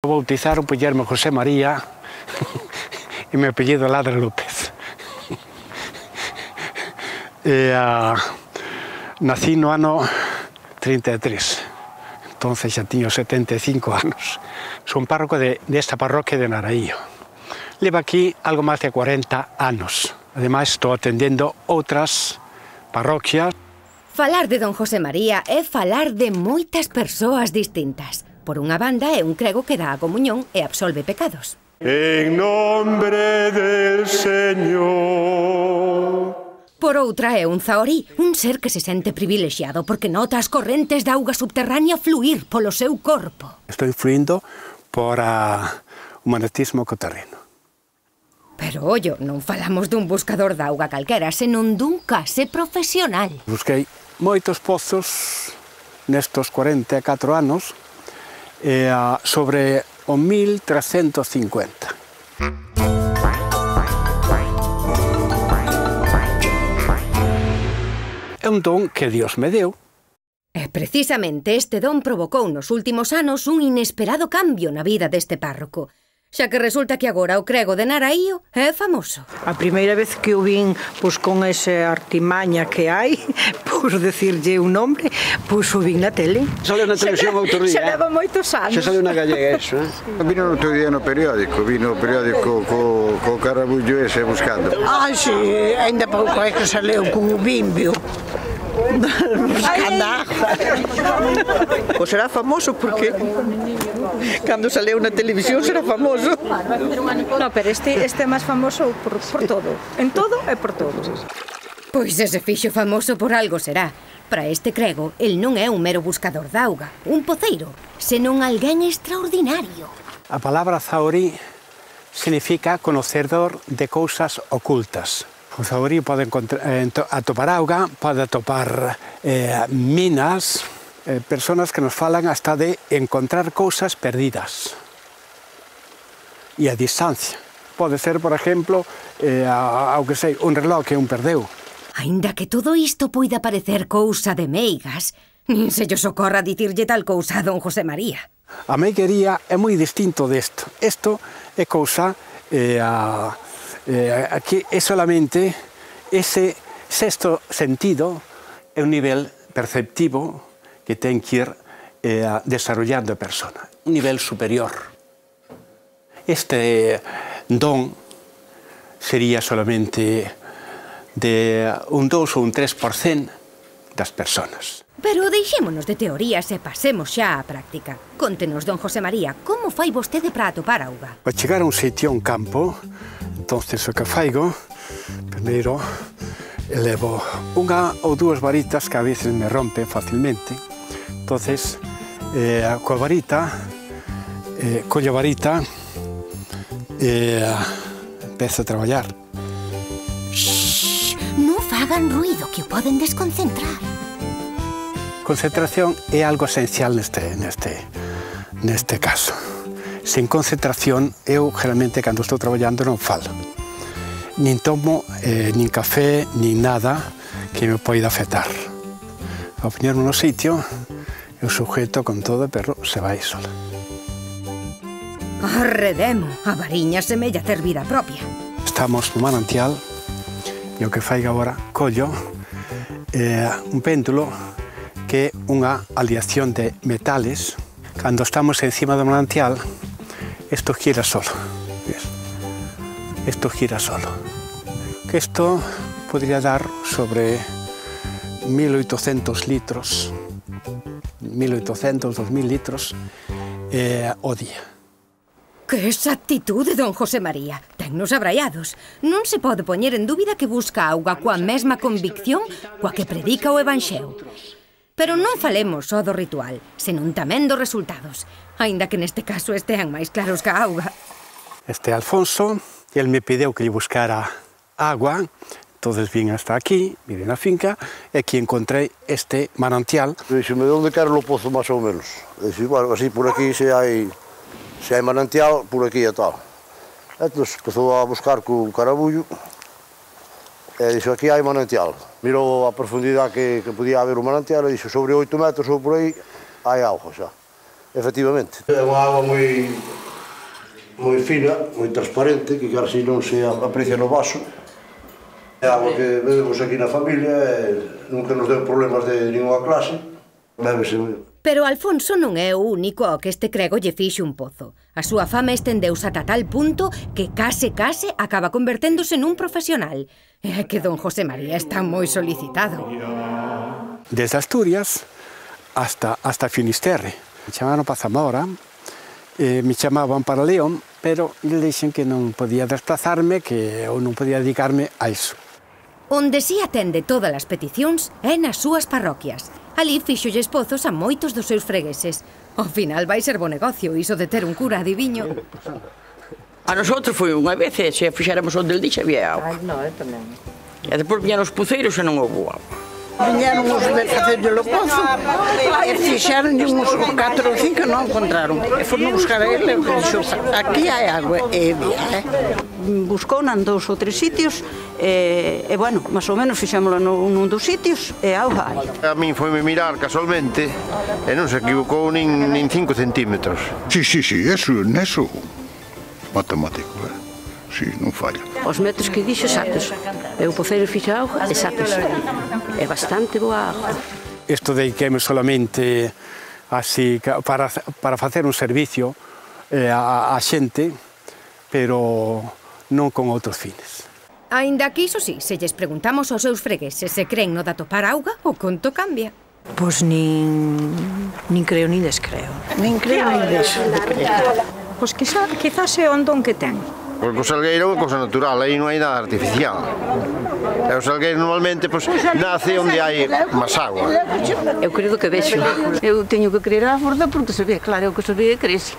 Bautizaron por llamarme José María y mi apellido é Ladra López. Nací no ano 33, entonces xa tiño 75 anos. Son párroco desta parroquia de Naraío. Levo aquí algo máis de 40 anos. Ademais, estou atendendo outras parroquias. Falar de don José María é falar de moitas persoas distintas. Por unha banda, é un crego que dá a comuñón e absolve pecados. En nombre del Señor. Por outra, é un zahorí, un ser que se sente privilexiado porque nota as correntes de auga subterránea fluir polo seu corpo. Estou influindo por o magnetismo coterreno. Pero, ollo, non falamos dun buscador de auga calquera, senón dun case profesional. Busquei moitos pozos nestos 44 anos sobre o 1350. É un don que Dios me deu. E precisamente este don provocou nos últimos anos un inesperado cambio na vida deste párroco, xa que resulta que agora o crego de Naraío é famoso. A primeira vez que o vin, pois con esa artimaña que hai, pois decirlle un nombre, pois o vin na tele. Saleu na televisión outro día. Xa leva moitos anos. Xa saleu na gallega eso, Vino outro día no periódico co carabullo ese buscando. Ah, si, ainda pouco é que saleu con o bimbio. Pois será famoso porque cando saleu na televisión será famoso. No, pero este é máis famoso por todo. En todo e por todo. Pois ese fixo famoso por algo será. Para este crego, el non é un mero buscador de auga, un poceiro, senón alguén extraordinario. A palabra zahorí significa conocedor de cousas ocultas. O zahorí pode atopar auga, pode atopar minas, personas que nos falan hasta de encontrar cousas perdidas. E a distancia. Pode ser, por exemplo, un reloj que un perdeu. Aínda que todo isto poida parecer cousa de meigas, nin se lles ocorra dicirlle tal cousa a don José María. A meiguería é moi distinto desto. Isto é cousa... aquí é solamente ese sexto sentido, é un nivel perceptivo que ten que ir desarrollando a persona, un nivel superior. Este don sería solamente de un 2 ou un 3% das personas. Pero deixémonos de teorías e pasemos xa á práctica. Contenos, don José María, como fai vostede para atopar auga? Para chegar a un sitio, a un campo, entonces o que faigo, primeiro, levo unha ou dúas varitas que a veces me rompen facilmente. Entonces, coa varita, collo a varita, empezo a traballar. Shhh, non fagan ruido que o poden desconcentrar. Concentración é algo esencial neste caso. Sin concentración, eu generalmente cando estou traballando non falo. Nin tomo nin café, nin nada que me poida afectar. Ao poñerme no sitio, eu sujeto con todo, pero se vai sola. Arredemo, a variña semella ter vida propia. Estamos no manantial e o que faigo agora, collo un péndulo que é unha aleación de metales. Cando estamos encima do manantial, isto gira solo. Isto gira solo. Que isto podría dar sobre 1.800 litros, 1.800, 2.000 litros ao día. Que exactitude, don José María. Tennos abraiados. Non se pode poñer en dúbida que busca auga coa mesma convicción coa que predica o Evanxeo. Pero non falemos só do ritual, senón tamén dos resultados, aínda que neste caso estean máis claros que a auga. Este Alfonso, el me pideu que lle buscara agua, entonces vin hasta aquí, vine na finca, e aquí encontrei este manantial. Dixeme, onde quero o pozo máis ou menos? Dixeme, bueno, así por aquí se hai manantial, por aquí e tal. Entón, empezou a buscar co carabullo, e dixo, aquí hai manantial. Mirou a profundidade que podía haber o manantial e dixo, sobre 8 metros ou por aí, hai auga xa. Efectivamente. É unha agua moi fina, moi transparente, que casi non se aprecia no vaso. É agua que bebemos aquí na familia e nunca nos deu problemas de ninguna clase. Bébese. Pero Alfonso non é o único ao que este crego lle fixe un pozo. A súa fama estendeuse ata tal punto que case acaba converténdose nun profesional. É que don José María está moi solicitado. Desde Asturias hasta Finisterre. Me chamaron para Zamora, me chamaban para León, pero le dixen que non podía desplazarme, que eu non podía dedicarme a iso. Onde si atende todas as peticións é nas súas parroquias. Ali fíxolles pozos a moitos dos seus fregueses. Ao final vai ser bo negocio iso de ter un cura adiviño. A nosotros foi unha vez e se fixéramos onde el dixe había agua. E depois viñeron os poceiros e non houve agua. Viñeron os de facerlle o pozo e fixeronlle uns 4 ou 5 non encontraron. E foron buscar a ele e dixo, aquí hai agua. E vía, buscou nan 2 ou 3 sitios e bueno, máis ou menos fixémolo nun dos sitios e auga hai. A min foi-me mirar casualmente e non se equivocou nin 5 centímetros. Sí, eso, neso, matemático, sí, non falla. Os metros que dixo exactos, e o poceiro fixe auga exactos, é bastante boa auga. Isto dediqueme solamente así para facer un servicio a xente, pero non con outros fines. Aínda que iso sí, se lles preguntamos aos seus fregueses se creen no de atopar auga, o conto cambia. Pois nin creo nin descreo. Nin creo nin descreo. Pois quizás é o don que ten. Porque o salgueiro é unha cousa natural, aí non hai nada artificial. E o salgueiro normalmente nace onde hai máis agua. Eu creo que vexo. Eu teño que creer á borda porque se ve, claro, o que se ve crece.